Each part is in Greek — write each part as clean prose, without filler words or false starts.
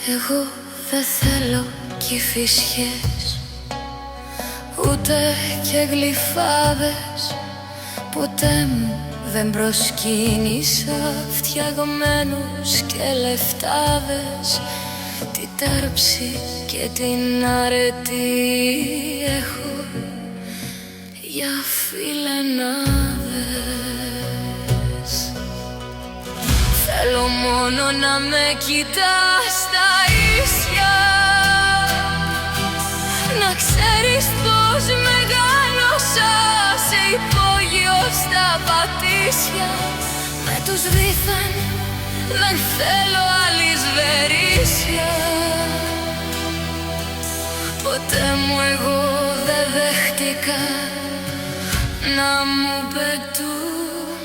Εγώ δεν θέλω κηφισιές, ούτε και γλυφάδες. Ποτέ μου δεν προσκύνησα φτιαγμένους και λεφτάδες. Την τάρψη και την αρετή έχω για φιλενάδες. Θέλω μόνο να με κοιτάς στα ίσια, να ξέρεις πως μεγάλωσα σε υπόγειο στα Πατήσια. Με τους δίθεν δεν θέλω άλλη σβερίσια. Ποτέ μου εγώ δεν δέχτηκα να μου πετούν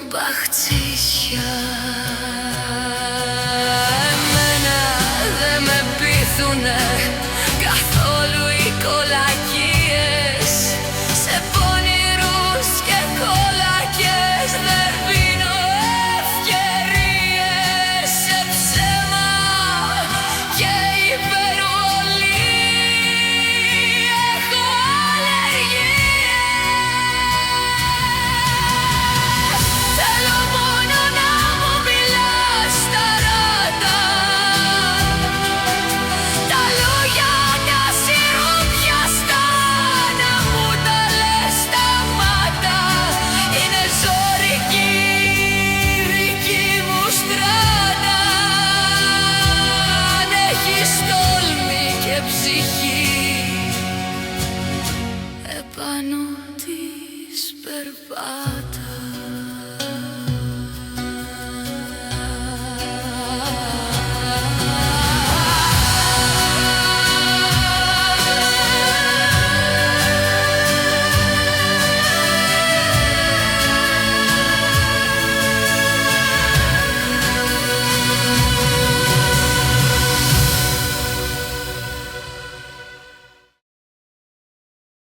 μπαχτσίσια. Εμένα δεν με πείθουνε καθόλου οι κολακίες. Σε πονηρούς και κολακές δεν πίνω ευκαιρίες. Σε ψέμα και υπερβολή έχω αλλεργίες. Θέλω μόνο να μου μιλάς στα ράτα, τα λόγια τα σιροπιαστά να μου τα λες στα μάτα. Είναι ζωρική η δική μου στράτα. Αν έχεις τόλμη και ψυχή, επάνω της περπάτα.